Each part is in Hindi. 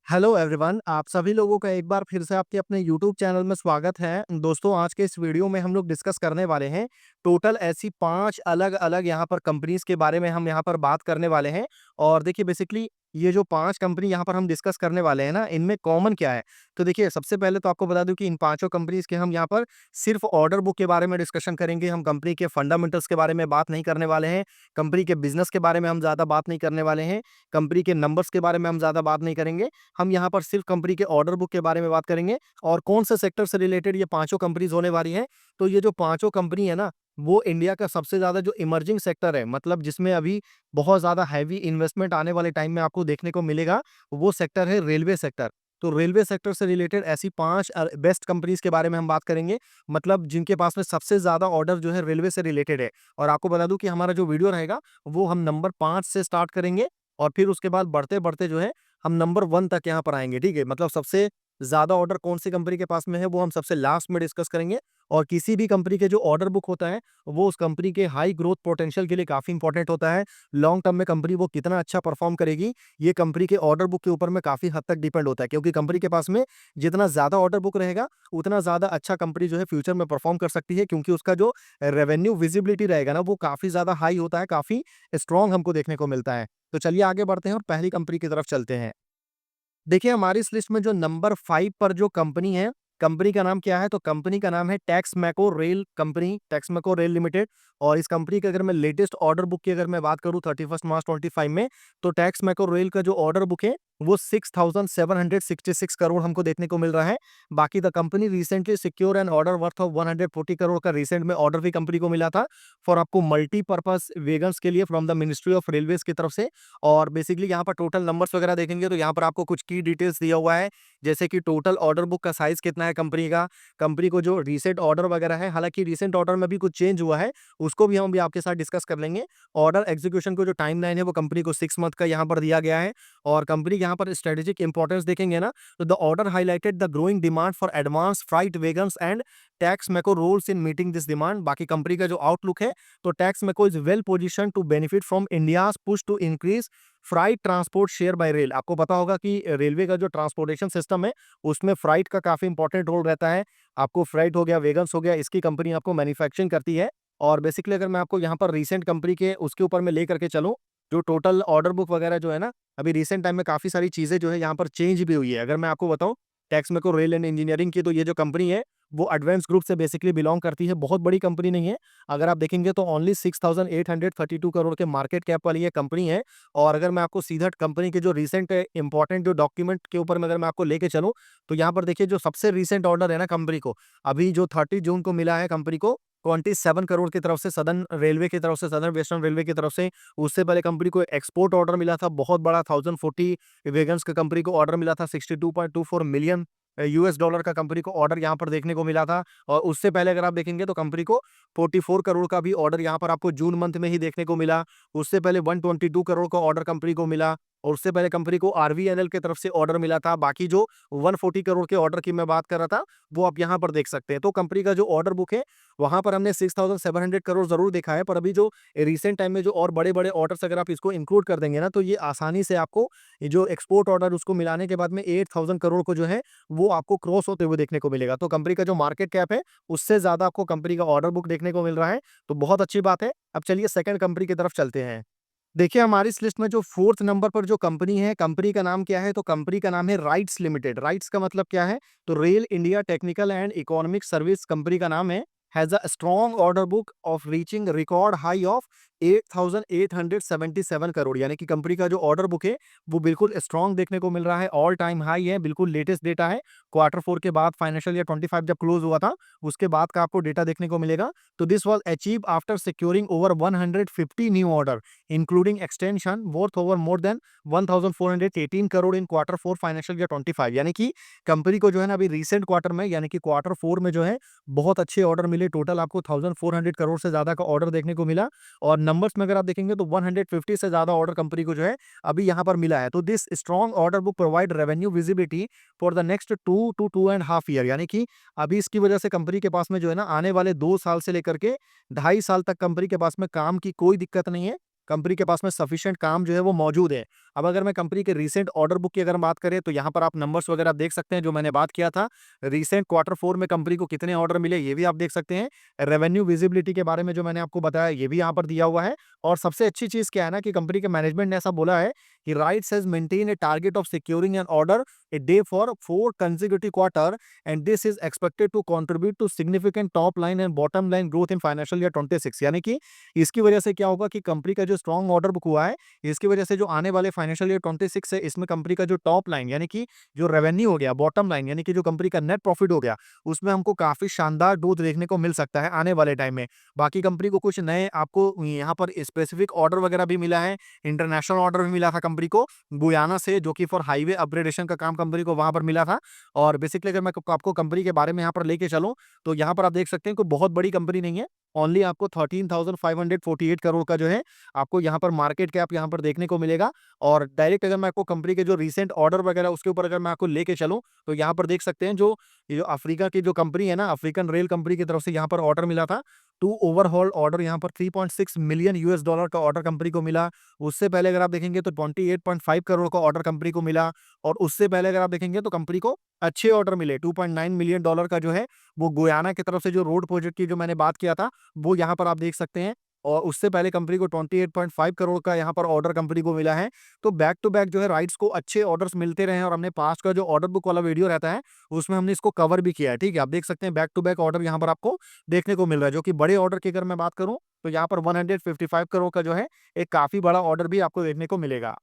हेलो एवरीवन, आप सभी लोगों का एक बार फिर से आपके अपने यूट्यूब चैनल में स्वागत है। दोस्तों, आज के इस वीडियो में हम लोग डिस्कस करने वाले हैं टोटल ऐसी 5 अलग-अलग यहाँ पर कंपनीज़ के बारे में हम यहाँ पर बात करने वाले हैं। और देखिए बेसिकली ये जो 5 कंपनी यहाँ पर हम डिस्कस करने वाले हैं ना, इनमें कॉमन क्या है? तो देखिए सबसे पहले तो आपको बता दूँ कि इन पाँचों कंपनीज़ के हम यहाँ पर सिर्फ़ ऑर्डर बुक के बारे में डिस्कशन करेंगे। हम कंपनी के फंडामेंटल्स के बारे में बात नहीं करने वाले हैं, कंपनी के बिज़नेस के बारे में हम ज़्यादा बात नहीं करने वाले हैं, कंपनी के नंबर्स के बारे में हम ज़्यादा बात नहीं करेंगे। हम यहाँ पर सिर्फ कंपनी के ऑर्डर बुक के बारे में बात करेंगे और कौन से सेक्टर से रिलेटेड ये पांचों कंपनीज होने वाली हैं। तो ये जो पांचों कंपनी है ना, वो इंडिया का सबसे ज़्यादा जो इमर्जिंग सेक्टर है, मतलब जिसमें अभी बहुत ज़्यादा हैवी इन्वेस्टमेंट आने वाले टाइम में आपको देखने को मिलेगा, वो सेक्टर है रेलवे सेक्टर। तो रेलवे सेक्टर से रिलेटेड ऐसी 5 बेस्ट कंपनीज के बारे में हम बात करेंगे, मतलब जिनके पास में सबसे ज़्यादा ऑर्डर जो है रेलवे से रिलेटेड है। और आपको बता दूँ कि हमारा जो वीडियो रहेगा, वो हम नंबर 5 से स्टार्ट करेंगे और फिर उसके बाद बढ़ते-बढ़ते जो है हम नंबर 1 तक यहाँ पर आएँगे, ठीक है? मतलब सबसे ज़्यादा ऑर्डर कौन-सी कंपनी के पास में है, वो हम सबसे लास्ट में डिस्कस करेंगे। और किसी भी कंपनी के जो ऑर्डर बुक होता है, वो उस कंपनी के हाई ग्रोथ पोटेंशियल के लिए काफ़ी इंपॉर्टेंट होता है। लॉन्ग टर्म में कंपनी वो कितना अच्छा परफ़ॉर्म करेगी, ये कंपनी के ऑर्डर बुक के ऊपर में काफ़ी हद तक डिपेंड होता है। क्योंकि कंपनी के पास में जितना ज़्यादा ऑर्डर बुक रहेगा, उतना ज़्यादा अच्छा कंपनी जो है फ्यूचर में परफ़ॉर्म कर सकती है, क्योंकि उसका जो रेवेन्यू विज़िबिलिटी रहेगा ना, वो काफ़ी ज़्यादा हाई होता है, काफ़ी स्ट्रॉन्ग हमको देखने को मिलता है। तो चलिए आगे बढ़ते हैं और पहली कंपनी की तरफ चलते हैं। देखिए, हमारी इस लिस्ट में जो नंबर 5 पर जो कंपनी है, कंपनी का नाम क्या है? तो कंपनी का नाम है Texmaco rail company, Texmaco rail limited. और इस कंपनी के अगर मैं लेटेस्ट ऑर्डर बुक की अगर मैं बात करूँ 31 मार्च 25 में, तो टेक्समैको रेल का जो ऑर्डर बुक है, वो 6,766 करोड़ हमको देखने को मिल रहा है। बाकी the company recently secure an order worth of 140 crore का रिसेंट में ऑर्डर भी कंपनी को मिला था फॉर आपको मल्टीपर्पज़ वेगन्स के लिए from the ministry of Railways की तरफ से। और बेसिकली यहाँ पर टोटल नंबर्स वगैरह देखेंगे तो यहाँ पर आपको कुछ की डिटेल्स दिया हुआ है, जैसे कि टोटल ऑर्डर बुक का साइज़ कितना है कंपनी का, कंपनी को जो रीसेंट ऑर्डर वगैरह है, हालाँकि रीसेंट ऑर्डर में भी कुछ चेंज हुआ है, उसको भी हम भी आपके साथ डिस्कस कर लेंगे। ऑर्डर एग्जीक्यूशन को जो टाइमलाइन है, वो कंपनी को 6 मंथ का यहाँ पर दिया गया है। और कंपनी के यहाँ पर स्ट्रेटेजिक इंपॉर्टेंस देखेंगे ना, तो the order highlighted the growing demand for advance freight wagons and Texmaco roles in meeting this demand. बाकी कंपनी का जो आउटलुक है, तो Texmaco is well position to benefit from India's push to increase freight transport share by rail. आपको पता होगा कि रेलवे का जो ट्रांसपोर्टेशन सिस्टम है, उसमें फ्राइट का काफ़ी इंपॉर्टेंट रोल रहता है। आपको फ्राइट हो गया, वेगन्स हो गया, इसकी कंपनी आपको मैन्युफैक्चरिंग करती है। और बेसिकली अगर मैं आपको यहाँ पर रीसेंट कंपनी के उसके ऊपर मैं लेकर के चलूँ, जो टोटल ऑर्डर बुक वगैरह जो है ना, अभी रिसेंट टाइम में काफ़ी सारी चीज़ें जो है यहाँ पर चेंज भी हुई है। अगर मैं आपको बताऊँ टेक्समैको रेल एंड इंजीनियरिंग की, तो ये जो कंपनी है, वो एडवांस ग्रुप से बेसिकली बिलॉन्ग करती है। बहुत बड़ी कंपनी नहीं है। अगर आप देखेंगे तो ओनली 6,832 करोड़ के मार्केट कैप वाली ये कंपनी है। और अगर मैं आपको सीधा कंपनी के जो रिसेंट इंपॉर्टेंट जो डॉक्यूमेंट के ऊपर में अगर मैं आपको लेके चलूँ, तो यहाँ पर देखिए जो सबसे रिसेंट ऑर्डर है ना कंपनी को, अभी जो 30 जून को मिला है कंपनी को 27 करोड़ की तरफ से सदर्न रेलवे की तरफ से, सदर्न वेस्टर्न रेलवे की तरफ से। उससे पहले कंपनी को एक्सपोर्ट ऑर्डर मिला था बहुत बड़ा, 1040 वैगन्स का कंपनी को ऑर्डर मिला था, 62.24 मिलियन यूएस डॉलर का कंपनी को ऑर्डर यहाँ पर देखने को मिला था। और उससे पहले अगर आप देखेंगे तो कंपनी को 44 करोड़ का भी ऑर्डर यहाँ पर आपको जून मंथ में ही देखने को मिला। उससे पहले 122 करोड़ का ऑर्डर कंपनी को मिला। और उससे पहले कंपनी को आरवीएनएल की तरफ से ऑर्डर मिला था। बाकी जो 140 करोड़ के ऑर्डर की मैं बात कर रहा था, वो आप यहाँ पर देख सकते हैं। तो कंपनी का जो ऑर्डर बुक है, वहाँ पर हमने 6,700 करोड़ ज़रूर देखा है, पर अभी जो रिसेंट टाइम में जो और बड़े-बड़े ऑर्डर्स अगर आप इसको इंक्लूड कर देंगे ना, तो ये आसानी से आपको ये जो एक्सपोर्ट ऑर्डर उसको मिलाने के बाद में 8,000 करोड़ को जो है, वो आपको क्रॉस होते हुए देखने को मिलेगा। तो कंपनी का जो मार्केट कैप है, उससे ज़्यादा आपको कंपनी का ऑर्डर बुक देखने को मिल रहा है, तो बहुत अच्छी बात है। अब चलिए सेकंड कंपनी की तरफ चलते हैं। देखिए, हमारी इस लिस्ट में जो 4th नंबर पर जो कंपनी है, कंपनी का नाम क्या है? तो कंपनी का नाम है राइट्स लिमिटेड। राइट्स का मतलब क्या है? तो rail India technical and economic service company का नाम है। Has a strong order book of reaching record high of 8,877 crore. यानी कि कंपनी का जो ऑर्डर बुक है, वो बिल्कुल स्ट्रॉन्ग देखने को मिल रहा है, ऑल टाइम हाई है, बिल्कुल लेटेस्ट डेटा है। क्वार्टर 4 के बाद फाइनेंशियल ईयर 25 जब क्लोज़ हुआ था, उसके बाद का आपको डेटा देखने को मिलेगा। तो this was achieved after securing over 150 new order including extension worth over more than 1418 crore in quarter 4 financial year 25। यानी कि कंपनी को जो है ना अभी रिसेंट क्वार्टर में, यानी कि क्वार्टर 4 में जो है बहुत अच्छे ऑर्डर मिले। टोटल आपको 1400 करोड़ से ज़्यादा का ऑर्डर देखने को मिला। और नंबर्स में अगर आप देखेंगे तो 150 से ज़्यादा ऑर्डर कंपनी को जो है अभी यहाँ पर मिला है। तो this strong order book provide revenue visibility for the next 2 to 2.5 year. यानी कि अभी इसकी वजह से कंपनी के पास में जो है ना आने वाले 2 साल से लेकर के 2.5 साल तक कंपनी के पास में काम की कोई दिक्कत नहीं है। कंपनी के पास में सफिशिएंट काम जो है वो मौजूद है। अब अगर मैं कंपनी के रीसेंट ऑर्डर बुक की अगर हम बात करें तो यहाँ पर आप नंबर्स वगैरह देख सकते हैं जो मैंने बात किया था। रीसेंट क्वार्टर 4 में कंपनी को कितने ऑर्डर मिले ये भी आप देख सकते हैं। रेवेन्यू विजिबिलिटी के बारे में जो मैंने आपको बताया ये भी यहाँ पर दिया हुआ है। और सबसे अच्छी चीज़ क्या है ना कि कंपनी के मैनेजमेंट ने ऐसा बोला है कि RITES has maintain a target of securing an order a day for 4 consecutive quarter and this is expected to contribute to significant top line and bottom line growth in financial year 26। यानी कि इसकी वजह से क्या होगा कि कंपनी का जो स्ट्रॉन्ग ऑर्डर बुक हुआ है, इसकी वजह से जो आने वाले फाइनेंशियल ईयर 26 है, इसमें कंपनी का जो टॉप लाइन यानी कि जो रेवेन्यू हो गया, बॉटम लाइन यानी कि जो कंपनी का नेट प्रॉफिट हो गया, उसमें हमको काफ़ी शानदार ग्रोथ देखने को मिल सकता है आने वाले टाइम में। बाकी कंपनी को कुछ नए आपको यहाँ पर स्पेसिफिक ऑर्डर वगैरह भी मिला है, इंटरनेशनल ऑर्डर भी मिला था कंपनी को गुयाना से, जो कि फॉर हाईवे अपग्रेडेशन का काम कंपनी को वहाँ पर मिला था। और बेसिकली अगर मैं आपको कंपनी के बारे में यहाँ पर लेके चलूँ, तो यहाँ पर आप देख सकते हैं कोई बहुत बड़ी कंपनी नहीं है। ओनली आपको 13,548 करोड़ का जो है आपको यहाँ पर मार्केट कैप यहाँ पर देखने को मिलेगा। और डायरेक्ट अगर मैं आपको कंपनी के जो रीसेंट ऑर्डर वगैरह उसके ऊपर अगर मैं आपको लेके चलूँ, तो यहाँ पर देख सकते हैं जो ये जो अफ्रीका की जो कंपनी है ना, अफ्रीकन रेल कंपनी की तरफ से यहाँ पर ऑर्डर मिला था। 2 ओवरहॉल ऑर्डर यहाँ पर 3.6 मिलियन यूएस डॉलर का ऑर्डर कंपनी को मिला। उससे पहले अगर आप देखेंगे तो 28.5 करोड़ का ऑर्डर कंपनी को मिला। और उससे पहले अगर आप देखेंगे तो कंपनी को अच्छे ऑर्डर मिले, 2.9 मिलियन डॉलर का जो है वो गुयाना की तरफ से जो रोड प्रोजेक्ट की जो मैंने बात किया था, वो यहाँ पर आप देख सकते हैं। और उससे पहले कंपनी को 28.5 करोड़ का यहाँ पर ऑर्डर कंपनी को मिला है। तो बैक टू बैक जो है राइट्स को अच्छे ऑर्डर्स मिलते रहे हैं। और हमने पास्ट का जो ऑर्डर बुक वाला वीडियो रहता है, उसमें हमने इसको कवर भी किया है। ठीक है, आप देख सकते हैं बैक टू बैक ऑर्डर यहाँ पर आपको देखने को मिल रहा है, जो कि बड़े ऑर्डर की अगर मैं बात करूँ तो यहाँ पर 155 करोड़ का जो है एक काफ़ी बड़ा ऑर्डर भी आपको देखने को मिलेगा।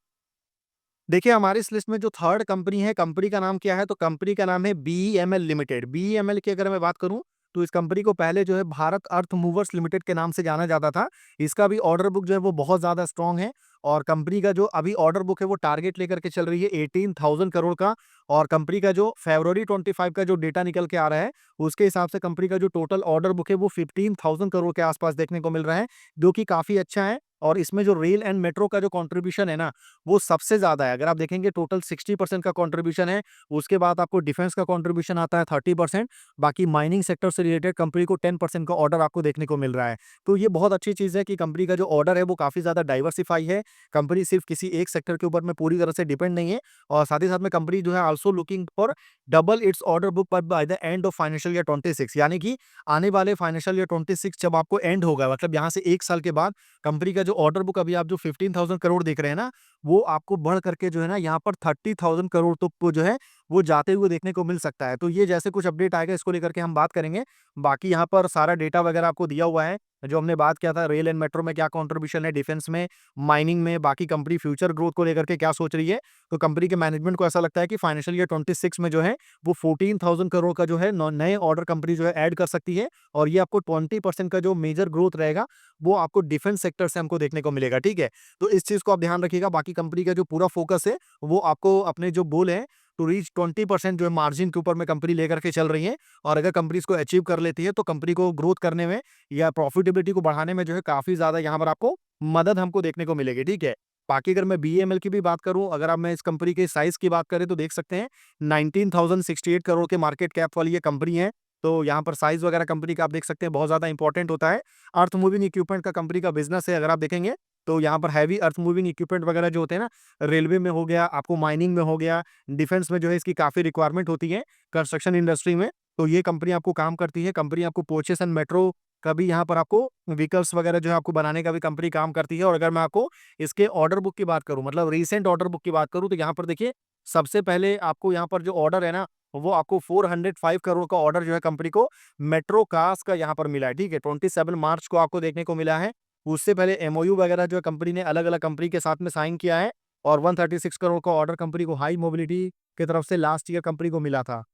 देखिए, हमारी इस लिस्ट में जो थर्ड कंपनी है, कंपनी का नाम क्या है? तो कंपनी का नाम है बीईएमएल लिमिटेड। बीईएमएल की अगर मैं बात करूँ, तो इस कंपनी को पहले जो है भारत अर्थ मूवर्स लिमिटेड के नाम से जाना जाता था। इसका भी ऑर्डर बुक जो है वो बहुत ज़्यादा स्ट्रॉन्ग है। और कंपनी का जो अभी ऑर्डर बुक है वो टारगेट लेकर के चल रही है 18,000 करोड़ का। और कंपनी का जो फरवरी 25 का जो डेटा निकल के आ रहा है, उसके हिसाब से कंपनी का जो टोटल ऑर्डर बुक है वो 15,000 करोड़ के आसपास देखने को मिल रहा है, जो कि काफ़ी अच्छा है। और इसमें जो रेल एंड मेट्रो का जो कंट्रीब्यूशन है ना, वो सबसे ज़्यादा है। अगर आप देखेंगे टोटल 60% का कंट्रीब्यूशन है, उसके बाद आपको डिफेंस का कंट्रीब्यूशन आता है 30%, बाकी माइनिंग सेक्टर से रिलेटेड कंपनी को 10% का ऑर्डर आपको देखने को मिल रहा है। तो ये बहुत अच्छी चीज़ है कि कंपनी का जो ऑर्डर है वो काफ़ी ज़्यादा डाइवर्सिफाई है। कंपनी सिर्फ किसी एक सेक्टर के ऊपर में पूरी तरह से डिपेंड नहीं है। और साथ ही साथ में कंपनी जो है also looking for double it's order book by the end of financial year 26, यानी कि आने वाले फाइनेंशियल ईयर 26 जब आपको एंड होगा, मतलब यहाँ से 1 साल के बाद कंपनी का जो ऑर्डर बुक अभी आप जो 15,000 करोड़ देख रहे हैं ना, वो आपको बढ़ करके जो है ना यहाँ पर 30,000 करोड़ तक को जो है वो जाते हुए देखने को मिल सकता है। तो ये जैसे कुछ अपडेट आएगा इसको लेकर के हम बात करेंगे। बाकी यहाँ पर सारा डेटा वगैरह आपको दिया हुआ है, जो हमने बात किया था रेल एंड मेट्रो में क्या कंट्रीब्यूशन है, डिफेंस में, माइनिंग में, बाकी कंपनी फ्यूचर ग्रोथ को लेकर के क्या सोच रही है। तो कंपनी के मैनेजमेंट को ऐसा लगता है कि फाइनेंशियल ईयर 26 में जो है वो 14,000 करोड़ का जो है नए ऑर्डर कंपनी जो है ऐड कर सकती है। और ये आपको 20% का जो मेजर ग्रोथ रहेगा वो आपको डिफेंस सेक्टर से हमको देखने को मिलेगा। ठीक है, तो इस चीज़ को आप ध्यान रखिएगा। बाकी कंपनी का जो पूरा फोकस है वो आपको अपने जो गोल है टू रीच 20% जो है मार्जिन के ऊपर में कंपनी लेकर के चल रही है। और अगर कंपनी इसको अचीव कर लेती है तो कंपनी को ग्रोथ करने में या प्रॉफिटेबिलिटी को बढ़ाने में जो है काफ़ी ज़्यादा यहाँ पर आपको मदद हमको देखने को मिलेगी। ठीक है, बाकी अगर मैं बीईएमएल की भी बात करूँ, अगर आप मैं इस कंपनी के साइज़ की बात करें तो देख सकते हैं 19,068 करोड़ के मार्केट कैप वाली ये कंपनी है। तो यहाँ पर साइज़ वगैरह कंपनी का आप देख सकते हैं बहुत ज़्यादा इंपॉर्टेंट होता है। अर्थ मूविंग इक्विपमेंट का कंपनी का बिज़नेस है, अगर आप देखेंगे तो यहाँ पर हैवी अर्थ मूविंग इक्विपमेंट वगैरह जो होते हैं ना, रेलवे में हो गया, आपको माइनिंग में हो गया, डिफेंस में जो है इसकी काफ़ी रिक्वायरमेंट होती है, कंस्ट्रक्शन इंडस्ट्री में। तो ये कंपनी आपको काम करती है। कंपनी आपको कोचेस एंड मेट्रो का भी यहाँ पर आपको व्हीकल्स वगैरह जो है आपको बनाने का भी कंपनी काम करती है। और अगर मैं आपको इसके ऑर्डर बुक की बात करूँ, मतलब रीसेंट ऑर्डर बुक की बात करूँ, तो यहाँ पर देखिए सबसे पहले आपको यहाँ पर जो ऑर्डर है ना, वो आपको 405 करोड़ का ऑर्डर जो है कंपनी को मेट्रो कार्स का यहाँ पर मिला है। ठीक है, 27 मार्च को आपको देखने को मिला है। उससे पहले एमओयू वगैरह जो है कंपनी ने अलग-अलग कंपनी के साथ में साइन किया है। और 136 करोड़ का ऑर्डर कंपनी को हाई मोबिलिटी की तरफ से लास्ट ईयर कंपनी को मिला था।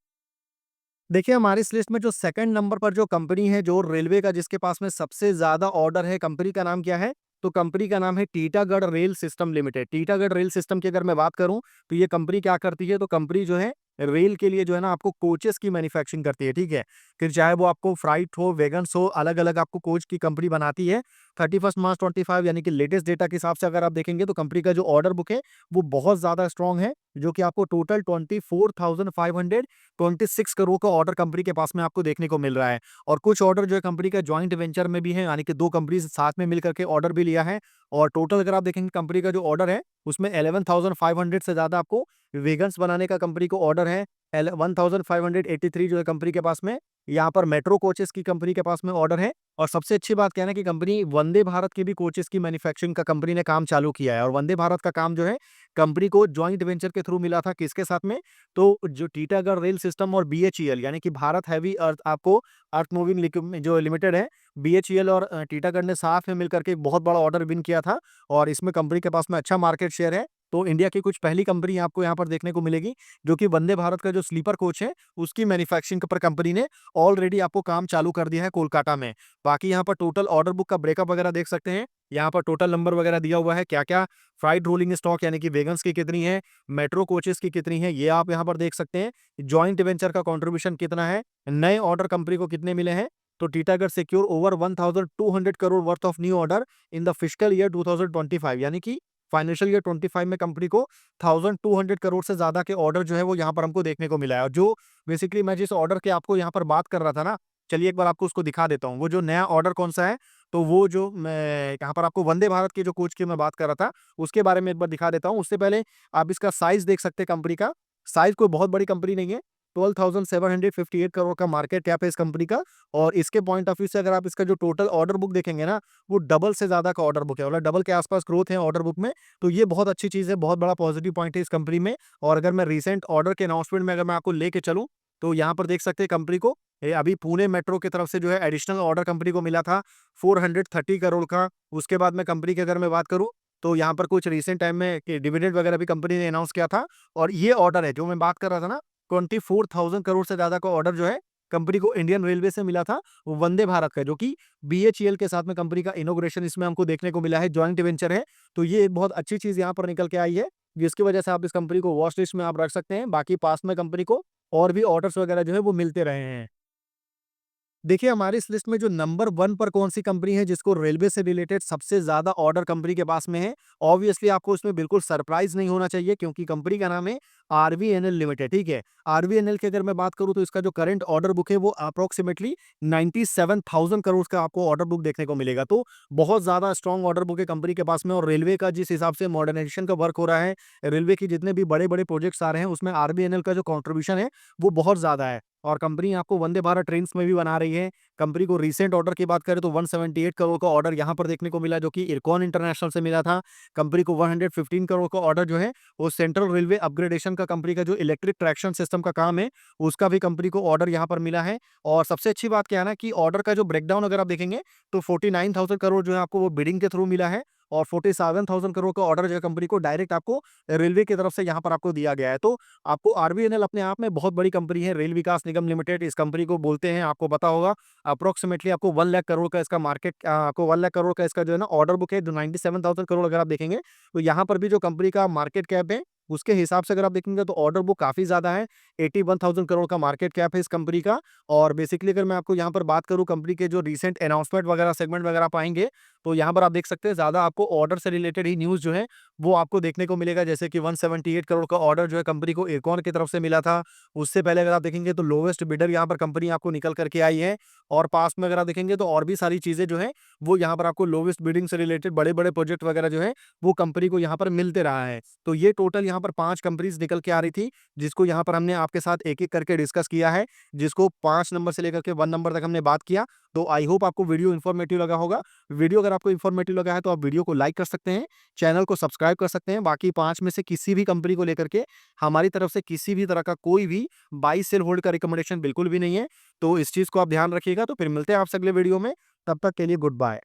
देखिए, हमारी इस लिस्ट में जो सेकंड नंबर पर जो कंपनी है, जो रेलवे का जिसके पास में सबसे ज़्यादा ऑर्डर है, कंपनी का नाम क्या है? तो कंपनी का नाम है Titagarh rail system limited. Titagarh rail system की अगर मैं बात करूँ, तो ये कंपनी क्या करती है? तो कंपनी जो है रेल के लिए जो है ना आपको कोचेस की मैन्युफैक्चरिंग करती है। ठीक है? फिर चाहे वो आपको फ्राइट हो, वैगन्स हो, अलग-अलग आपको कोच की कंपनी बनाती है। 31 मार्च 25 यानी कि लेटेस्ट डेटा के हिसाब से अगर आप देखेंगे तो कंपनी का जो ऑर्डर बुक है, वो बहुत ज़्यादा स्ट्रॉन्ग है, जो कि आपको टोटल 24,526 करोड़ का ऑर्डर कंपनी के पास में आपको देखने को मिल रहा है। और कुछ ऑर्डर जो है कंपनी का जॉइंट वेंचर में भी है, यानी कि 2 कंपनीज़ साथ में मिल करके ऑर्डर भी लिया है। और टोटल अगर आप देखेंगे कंपनी का जो ऑर्डर है उसमें 11,500 से ज़्यादा आपको वेगन्स बनाने का कंपनी को ऑर्डर है। 1583 जो है कंपनी के पास में, यहाँ पर मेट्रो कोचेस की कंपनी के पास में ऑर्डर है। और सबसे अच्छी बात क्या है ना कि कंपनी वंदे भारत के भी कोचेस की मैन्युफैक्चरिंग का कंपनी ने काम चालू किया है। और वंदे भारत का काम जो है कंपनी को जॉइंट वेंचर के थ्रू मिला था, किसके साथ में? तो जो टीटागढ़ रेल सिस्टम और बीएचईएल यानी कि भारत हैवी अर्थ आपको अर्थ मूविंग जो लिमिटेड है, बीएचईएल और टीटागढ़ ने साथ में मिलकर के एक बहुत बड़ा ऑर्डर विन किया था। और इसमें कंपनी के पास में अच्छा मार्केट शेयर है। तो इंडिया की कुछ पहली कंपनी आपको यहाँ पर देखने को मिलेगी जो कि वंदे भारत का जो स्लीपर कोच है उसकी मैन्युफैक्चरिंग पर कंपनी ने ऑलरेडी आपको काम चालू कर दिया है कोलकाता में। बाकी यहाँ पर टोटल ऑर्डर बुक का ब्रेकअप वगैरह देख सकते हैं। यहाँ पर टोटल नंबर वगैरह दिया हुआ है, क्या-क्या फ्राइट रोलिंग स्टॉक यानी कि वेगन्स की कितनी है, मेट्रो कोचेस की कितनी है, ये आप यहाँ पर देख सकते हैं। जॉइंट वेंचर का कंट्रीब्यूशन कितना है, नए ऑर्डर कंपनी को कितने मिले हैं। तो Titagarh secure over 1200 crore worth of new order in the fiscal year 2025 यानी कि फाइनेंशियल ईयर 25 में कंपनी को 1200 करोड़ से ज्यादा के ऑर्डर जो है वो यहाँ पर हमको देखने को मिला है। और जो बेसिकली मैं जिस ऑर्डर के आपको यहाँ पर बात कर रहा था ना, चलिए एक बार आपको उसको दिखा देता हूँ। वो जो नया ऑर्डर कौन सा है, तो वो जो मैं यहाँ पर आपको वंदे भारत के जो कोच की मैं बात कर रहा था उसके बारे में एक बार दिखा देता हूँ। उससे पहले आप इसका साइज देख सकते हैं कंपनी का। साइज कोई बहुत बड़ी कंपनी नहीं है। 12,758 करोड़ का मार्केट कैप है इस कंपनी का। और इसके पॉइंट ऑफ व्यू से अगर आप इसका जो टोटल ऑर्डर बुक देखेंगे ना, वो डबल से ज्यादा का ऑर्डर बुक है, मतलब डबल के आसपास ग्रोथ है ऑर्डर बुक में। तो ये बहुत अच्छी चीज है, बहुत बड़ा पॉजिटिव पॉइंट है इस कंपनी में। और अगर मैं रिसेंट ऑर्डर के अनाउंसमेंट में अगर मैं आपको लेके चलूं, तो यहाँ पर देख सकते हैं कंपनी को अभी पुणे मेट्रो की तरफ से जो है एडिशनल ऑर्डर कंपनी को मिला था 430 करोड़ का। उसके बाद में कंपनी की अगर मैं बात करूं, तो यहाँ पर कुछ रिसेंट टाइम में डिविडेंड वगैरह भी कंपनी ने अनाउंस किया था। और ये ऑर्डर है जो मैं बात कर रहा था ना, 24,000 करोड़ से ज्यादा का ऑर्डर जो है कंपनी को इंडियन रेलवे से मिला था, वो वंदे भारत का, जो कि बीएचईएल के साथ में कंपनी का इनॉग्रेशन इसमें हमको देखने को मिला है, जॉइंट वेंचर है। तो ये एक बहुत अच्छी चीज यहाँ पर निकल के आई है, जिसकी वजह से आप इस कंपनी को वॉच लिस्ट में आप रख सकते हैं। बाकी पास में कंपनी को और भी ऑर्डर्स वगैरह जो है वो मिलते रहे हैं। देखिए हमारी इस लिस्ट में जो नंबर 1 पर कौन-सी कंपनी है जिसको रेलवे से रिलेटेड सबसे ज़्यादा ऑर्डर कंपनी के पास में है, ऑब्वियसली आपको इसमें बिल्कुल सरप्राइज़ नहीं होना चाहिए क्योंकि कंपनी का नाम है आरवीएनएल लिमिटेड, ठीक है? आरवीएनएल की अगर मैं बात करूँ तो इसका जो करंट ऑर्डर बुक है वो अप्रॉक्सिमेटली 97,000 करोड़ का आपको ऑर्डर बुक देखने को मिलेगा। तो बहुत ज़्यादा स्ट्रॉन्ग ऑर्डर बुक है कंपनी के पास में। और रेलवे का जिस हिसाब से मॉडर्नाइजेशन का वर्क हो रहा है, रेलवे के जितने भी बड़े-बड़े प्रोजेक्ट्स आ रहे हैं उसमें आरबीएनएल का जो कंट्रीब्यूशन है वो बहुत ज़्यादा है। और कंपनी आपको वंदे भारत ट्रेन्स में भी बना रही है। कंपनी को रीसेंट ऑर्डर की बात करें तो 178 करोड़ का ऑर्डर यहाँ पर देखने को मिला जो कि इरकॉन इंटरनेशनल से मिला था। कंपनी को 115 करोड़ का ऑर्डर जो है वो सेंट्रल रेलवे अपग्रेडेशन का कंपनी का जो इलेक्ट्रिक ट्रैक्शन सिस्टम का काम है उसका भी कंपनी को ऑर्डर यहाँ पर मिला है। और सबसे अच्छी बात क्या है ना कि ऑर्डर का जो ब्रेकडाउन अगर आप देखेंगे तो 49,000 करोड़ जो है आपको वो बिडिंग के थ्रू मिला है। और 47,000 करोड़ का ऑर्डर जो है कंपनी को डायरेक्ट आपको रेलवे की तरफ से यहाँ पर आपको दिया गया है। तो आपको आरबीएनएल अपने आप में बहुत बड़ी कंपनी है। रेल विकास निगम लिमिटेड इस कंपनी को बोलते हैं, आपको पता होगा। अप्रोक्सीमेटली आपको 1 लाख करोड़ का इसका मार्केट आपको 1 लाख करोड़ का इसका जो है ना ऑर्डर बुक है, जो 97,000 करोड़ अगर आप देखेंगे, तो यहाँ पर भी जो कंपनी का मार्केट कैप है, उसके हिसाब से अगर आप देखेंगे तो ऑर्डर बुक काफ़ी ज़्यादा है। 81,000 करोड़ का मार्केट कैप है इस कंपनी का। और बेसिकली अगर मैं आपको यहाँ पर बात करूँ कंपनी के जो रिसेंट अनाउंसमेंट वगैरह सेगमेंट वगैरह पाएँगे, तो यहाँ पर आप देख सकते हैं ज़्यादा आपको ऑर्डर से रिलेटेड ही न्यूज़ जो है, वो आपको देखने को मिलेगा। जैसे कि 178 करोड़ का ऑर्डर जो है कंपनी को इरकॉन की तरफ से मिला था। उससे पहले अगर आप देखेंगे तो लोवेस्ट बिडर यहाँ पर कंपनी आपको निकल कर के आई है। और पास में अगर आप देखेंगे तो और भी सारी चीज़ें जो हैं, वो यहाँ पर आपको लोवेस्ट बिडिंग से रिलेटेड बड़े-बड़े प्रोजेक्ट वगैरह जो है, वो कंपनी को यहाँ पर मिलते रहा है। तो ये टोटल यहाँ पर 5 कंपनीज़ निकल के आ रही थी, जिसको यहाँ पर हमने आपके साथ एक-एक करके डिस्कस किया है, जिसको 5 नंबर से लेकर के 1 नंबर तक हमने बात किया। तो आई होप आपको वीडियो इन्फॉर्मेटिव लगा होगा। वीडियो अगर आपको इन्फॉर्मेटिव लगा है तो आप वीडियो को लाइक कर सकते हैं, चैनल को सब्सक्राइब कर सकते हैं। बाकी 5 में से किसी भी कंपनी को लेकर के हमारी तरफ से किसी भी तरह का कोई भी बाय सेल होल्ड का रिकमेंडेशन बिल्कुल भी नहीं है। तो इस चीज़ को आप ध्यान रखिएगा। तो फिर मिलते हैं आपसे अगले वीडियो में, तब तक के लिए गुड बाय।